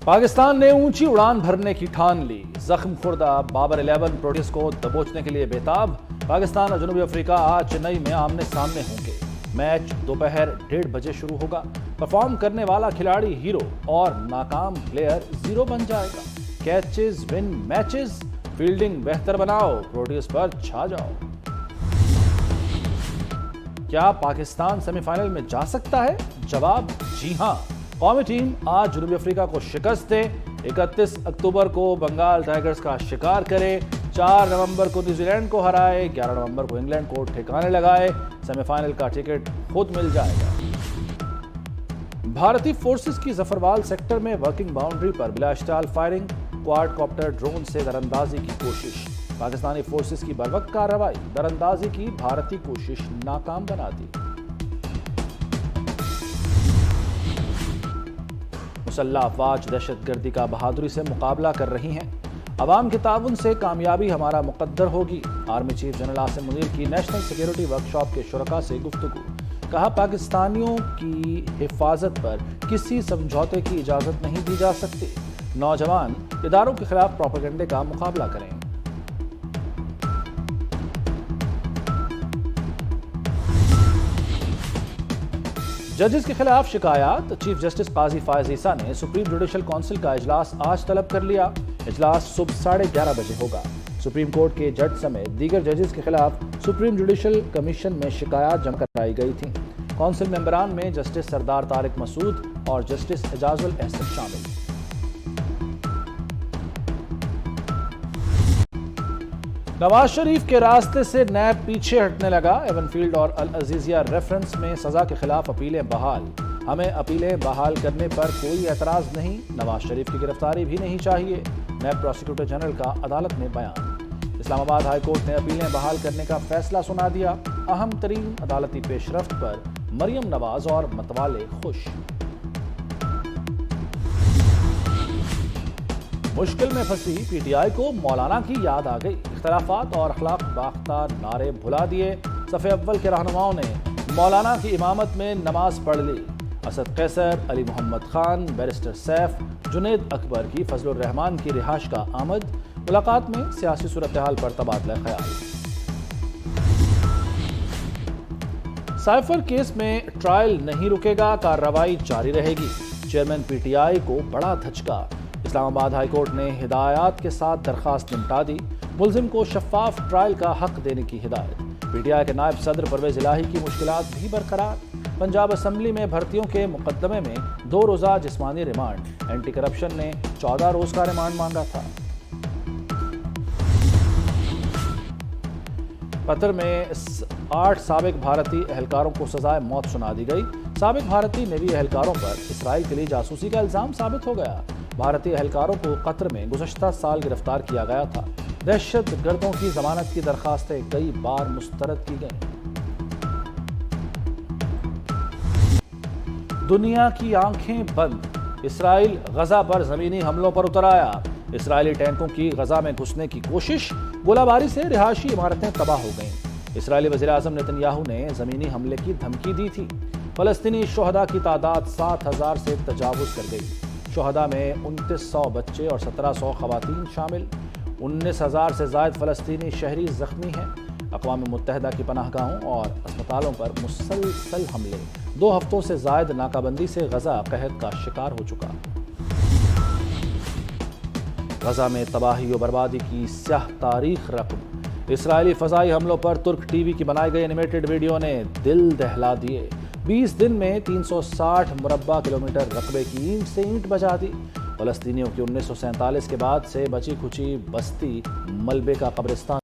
پاکستان نے اونچی اڑان بھرنے کی ٹھان لی۔ زخم خوردہ بابر 11 پروٹیز کو دبوچنے کے لیے بےتاب۔ پاکستان اور جنوبی افریقہ آج چنئی میں آمنے سامنے ہوں گے۔ میچ دوپہر 1:30 بجے شروع ہوگا۔ پرفارم کرنے والا کھلاڑی ہیرو اور ناکام پلیئر زیرو بن جائے گا۔ کیچز ون میچز، فیلڈنگ بہتر بناؤ، پروٹیز پر چھا جاؤ۔ کیا پاکستان سیمی فائنل میں جا سکتا ہے؟ جواب جی ہاں۔ قومی ٹیم آج جنوبی افریقہ کو شکست دے، 31 اکتوبر کو بنگال ٹائیگرز کا شکار کرے، 4 نومبر کو نیوزی لینڈ کو ہرائے، 11 نومبر کو انگلینڈ کو ٹھکانے لگائے، سیمی فائنل کا ٹکٹ خود مل جائے گا۔ بھارتی فورسز کی ظفروال سیکٹر میں ورکنگ باؤنڈری پر بلا اشتعال فائرنگ، کوارڈ کاپٹر ڈرون سے دراندازی کی کوشش۔ پاکستانی فورسز کی بروقت کارروائی، دراندازی کی بھارتی کوشش ناکام بنا دی۔ مسلح افواج دہشت گردی کا بہادری سے مقابلہ کر رہی ہیں۔ عوام کے تعاون سے کامیابی ہمارا مقدر ہوگی۔ Army chief general Asim Munir کی نیشنل سیکیورٹی ورکشاپ کے شرکاء سے گفتگو۔ کہا پاکستانیوں کی حفاظت پر کسی سمجھوتے کی اجازت نہیں دی جا سکتی۔ نوجوان اداروں کے خلاف پروپیگنڈے کا مقابلہ کریں۔ ججز کے خلاف شکایات، چیف جسٹس قاضی فائز عیسیٰ نے سپریم جوڈیشل کونسل کا اجلاس آج طلب کر لیا۔ اجلاس صبح 11:30 بجے ہوگا۔ سپریم کورٹ کے جج سمیت دیگر ججز کے خلاف سپریم جوڈیشل کمیشن میں شکایات جمع کرائی گئی تھیں۔ کونسل ممبران میں جسٹس سردار طارق مسعود اور جسٹس اعجاز الاحسن شامل۔ نواز شریف کے راستے سے نیب پیچھے ہٹنے لگا۔ ایون فیلڈ اور العزیزیہ ریفرنس میں سزا کے خلاف اپیلیں بحال۔ ہمیں اپیلیں بحال کرنے پر کوئی اعتراض نہیں، نواز شریف کی گرفتاری بھی نہیں چاہیے، نیب پروسیکیوٹر جنرل کا عدالت میں بیان۔ اسلام آباد ہائی کورٹ نے اپیلیں بحال کرنے کا فیصلہ سنا دیا۔ اہم ترین عدالتی پیش رفت پر مریم نواز اور متوالے خوش۔ مشکل میں پھنسی پی ٹی آئی کو مولانا کی یاد آ گئی۔ اختلافات اور اخلاق باختہ نعرے بھلا دیے۔ صف اول کے رہنماؤں نے مولانا کی امامت میں نماز پڑھ لی۔ اسد قیصر، علی محمد خان، بیرسٹر سیف، جنید اکبر کی فضل الرحمان کی رہائش کا آمد۔ ملاقات میں سیاسی صورتحال پر تبادلہ خیال۔ سائفر کیس میں ٹرائل نہیں رکے گا، کارروائی جاری رہے گی۔ چیئرمین پی ٹی آئی کو بڑا دھچکا۔ اسلام آباد ہائی کورٹ نے ہدایات کے ساتھ درخواست نمٹا دی۔ ملزم کو شفاف ٹرائل کا حق دینے کی ہدایت۔ پی ٹی آئی کے نائب صدر پرویز الہی کی مشکلات بھی برقرار۔ پنجاب اسمبلی میں بھرتیوں کے مقدمے میں 2 روزہ جسمانی ریمانڈ۔ اینٹی کرپشن نے 14 روز کا ریمانڈ مانگا تھا۔ قطر میں 8 سابق بھارتی اہلکاروں کو سزائے موت سنا دی گئی۔ سابق بھارتی نیوی اہلکاروں پر اسرائیل کے لیے جاسوسی کا الزام ثابت ہو گیا۔ بھارتی اہلکاروں کو قطر میں گزشتہ سال گرفتار کیا گیا تھا۔ دہشت گردوں کی ضمانت کی درخواستیں کئی بار مسترد کی گئیں۔ دنیا کی آنکھیں بند، اسرائیل غزہ پر زمینی حملوں پر اتر آیا۔ اسرائیلی ٹینکوں کی غزہ میں گھسنے کی کوشش، گولہ باری سے رہائشی عمارتیں تباہ ہو گئیں۔ اسرائیلی وزیر اعظم نتن یاہو نے زمینی حملے کی دھمکی دی تھی۔ فلسطینی شہداء کی تعداد 7,000 سے تجاوز کر گئی۔ شہداء میں 2900 بچے اور 1700 خواتین شامل۔ 19,000 سے زائد فلسطینی شہری زخمی ہیں۔ اقوام متحدہ کی پناہ گاہوں اور اسپتالوں پر مسلسل حملے۔ 2 ہفتوں سے زائد ناکہ بندی سے غزہ قحط کا شکار ہو چکا۔ غزہ میں تباہی و بربادی کی سیاہ تاریخ رقم۔ اسرائیلی فضائی حملوں پر ترک ٹی وی کی بنائی گئی اینیمیٹڈ ویڈیو نے دل دہلا دیے۔ 20 دن میں 360 مربع کلومیٹر رقبے کی اینٹ سے اینٹ بجا دی۔ فلسطینیوں کی 1947 کے بعد سے بچی کھچی بستی ملبے کا قبرستان۔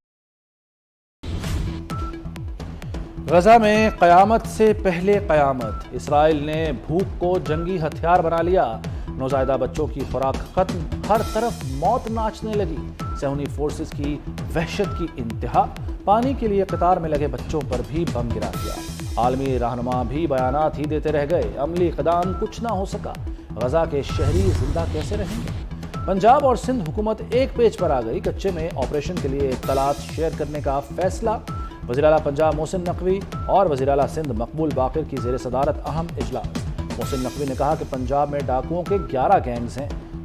غزہ میں قیامت سے پہلے قیامت، اسرائیل نے بھوک کو جنگی ہتھیار بنا لیا۔ نوزائیدہ بچوں کی خوراک ختم، ہر طرف موت ناچنے لگی۔ صہیونی فورسز کی وحشت کی انتہا، پانی کے لیے قطار میں لگے بچوں پر بھی بم گرا دیا۔ عالمی رہنما بھی بیانات ہی دیتے رہ گئے، عملی اقدام کچھ نہ ہو سکا۔ غزہ کے شہری زندہ کیسے رہیں گے؟ پنجاب اور سندھ حکومت ایک پیج پر آ گئی، کچے میں آپریشن کے لیے اطلاعات شیئر کرنے کا فیصلہ۔ وزیر اعلیٰ پنجاب محسن نقوی اور وزیر اعلیٰ سندھ مقبول باقر کی زیر صدارت اہم اجلاس۔ محسن نقوی نے کہا کہ پنجاب میں ڈاکوؤں کے 11 گینگز ہیں،